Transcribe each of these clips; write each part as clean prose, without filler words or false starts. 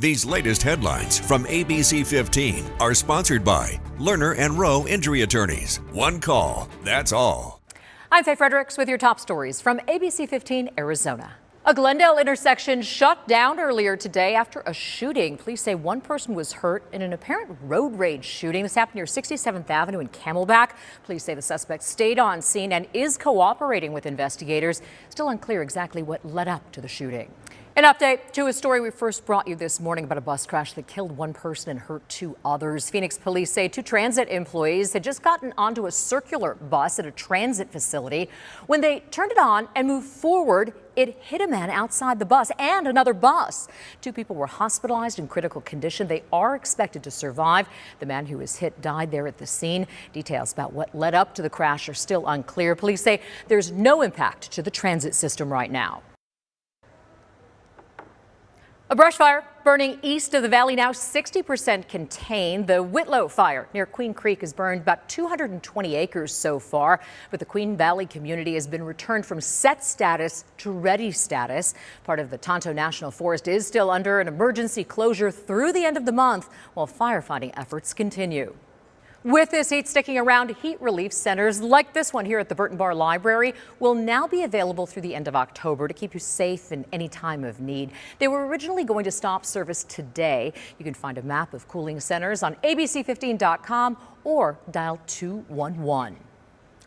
These latest headlines from ABC15 are sponsored by Lerner and Rowe Injury Attorneys. One call, that's all. I'm Faye Fredericks with your top stories from ABC15 Arizona. A Glendale intersection shut down earlier today after a shooting. Police say one person was hurt in an apparent road rage shooting. This happened near 67th Avenue in Camelback. Police say the suspect stayed on scene and is cooperating with investigators. Still unclear exactly what led up to the shooting. An update to a story we first brought you this morning about a bus crash that killed one person and hurt two others. Phoenix police say two transit employees had just gotten onto a circular bus at a transit facility. When they turned it on and moved forward, it hit a man outside the bus and another bus. Two people were hospitalized in critical condition. They are expected to survive. The man who was hit died there at the scene. Details about what led up to the crash are still unclear. Police say there's no impact to the transit system right now. A brush fire burning east of the valley, now 60% contained. The Whitlow fire near Queen Creek has burned about 220 acres so far, but the Queen Valley community has been returned from set status to ready status. Part of the Tonto National Forest is still under an emergency closure through the end of the month while firefighting efforts continue. With this heat sticking around, heat relief centers like this one here at the Burton Bar Library will now be available through the end of October to keep you safe in any time of need. They were originally going to stop service today. You can find a map of cooling centers on ABC15.com or dial 211.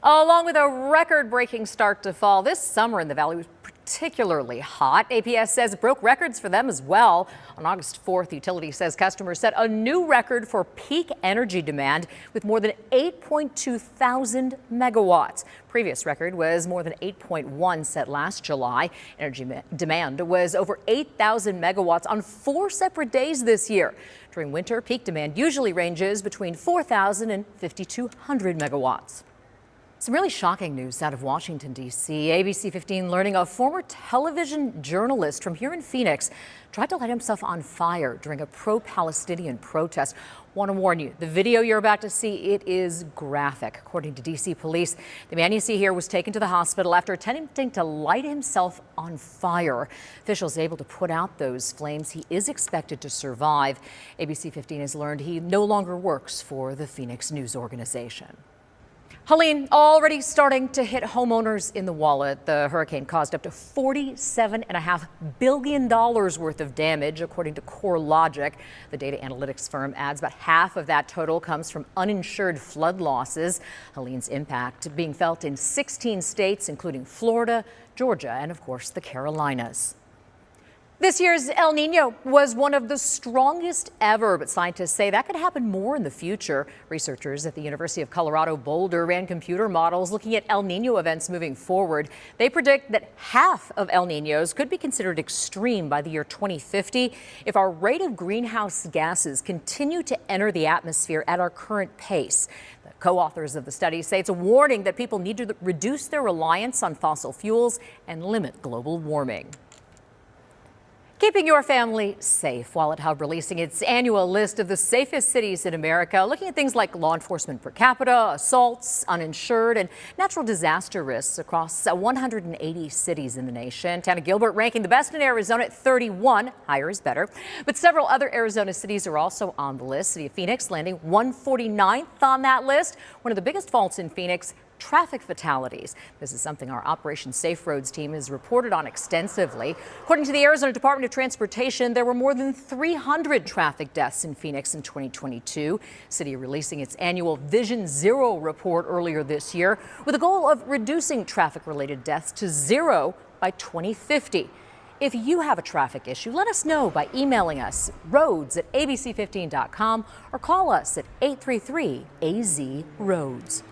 Along with a record-breaking start to fall, this summer in the valley was particularly hot. APS says it broke records for them as well. On August 4th, the utility says customers set a new record for peak energy demand with more than 8.2 thousand megawatts. Previous record was more than 8.1 set last July. Energy demand was over 8,000 megawatts on 4 separate days this year. During winter, peak demand usually ranges between 4,000 and 5,200 megawatts. Some really shocking news out of Washington, D.C. ABC 15 learning a former television journalist from here in Phoenix tried to light himself on fire during a pro-Palestinian protest. Want to warn you, the video you're about to see, it is graphic. According to D.C. police, the man you see here was taken to the hospital after attempting to light himself on fire. Officials able to put out those flames. He is expected to survive. ABC 15 has learned he no longer works for the Phoenix news organization. Helene already starting to hit homeowners in the wallet. The hurricane caused up to $47.5 billion worth of damage, according to CoreLogic. The data analytics firm adds about half of that total comes from uninsured flood losses. Helene's impact being felt in 16 states, including Florida, Georgia, and of course the Carolinas. This year's El Nino was one of the strongest ever, but scientists say that could happen more in the future. Researchers at the University of Colorado Boulder ran computer models looking at El Nino events moving forward. They predict that half of El Ninos could be considered extreme by the year 2050 if our rate of greenhouse gases continue to enter the atmosphere at our current pace. The co-authors of the study say it's a warning that people need to reduce their reliance on fossil fuels and limit global warming. Keeping your family safe. Wallet Hub releasing its annual list of the safest cities in America, looking at things like law enforcement per capita, assaults, uninsured, and natural disaster risks across 180 cities in the nation. Tana Gilbert ranking the best in Arizona at 31. Higher is better. But several other Arizona cities are also on the list. City of Phoenix landing 149th on that list. One of the biggest faults in Phoenix, traffic fatalities. This is something our Operation Safe Roads team has reported on extensively. According to the Arizona Department of Transportation, there were more than 300 traffic deaths in Phoenix in 2022. City releasing its annual Vision Zero report earlier this year with a goal of reducing traffic-related deaths to zero by 2050. If you have a traffic issue, let us know by emailing us roads@abc15.com or call us at 833-AZ-ROADS.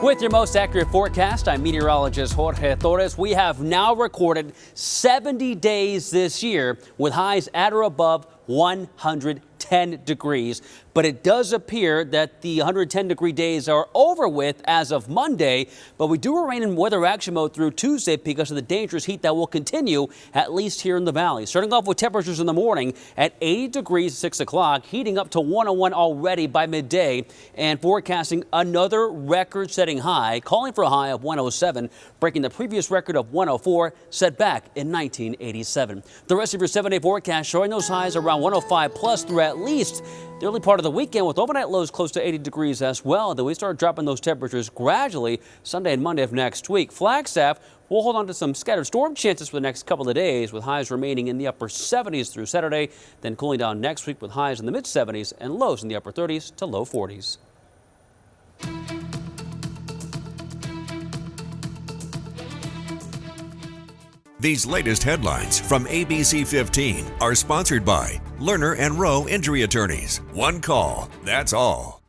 With your most accurate forecast, I'm meteorologist Jorge Torres. We have now recorded 70 days this year with highs at or above 110 degrees. but it does appear that the 110-degree days are over with as of Monday. But we do remain in weather action mode through Tuesday because of the dangerous heat that will continue, at least here in the valley. Starting off with temperatures in the morning at 80 degrees at 6 o'clock, heating up to 101 already by midday, and forecasting another record-setting high, calling for a high of 107, breaking the previous record of 104 set back in 1987. The rest of your 7-day forecast showing those highs around 105 plus through at least the early part of the weekend, with overnight lows close to 80 degrees as well. Then we start dropping those temperatures gradually Sunday and Monday of next week. Flagstaff will hold on to some scattered storm chances for the next couple of days, with highs remaining in the upper 70s through Saturday, then cooling down next week with highs in the mid 70s and lows in the upper 30s to low 40s. These latest headlines from ABC15 are sponsored by Lerner and Rowe Injury Attorneys. One call, that's all.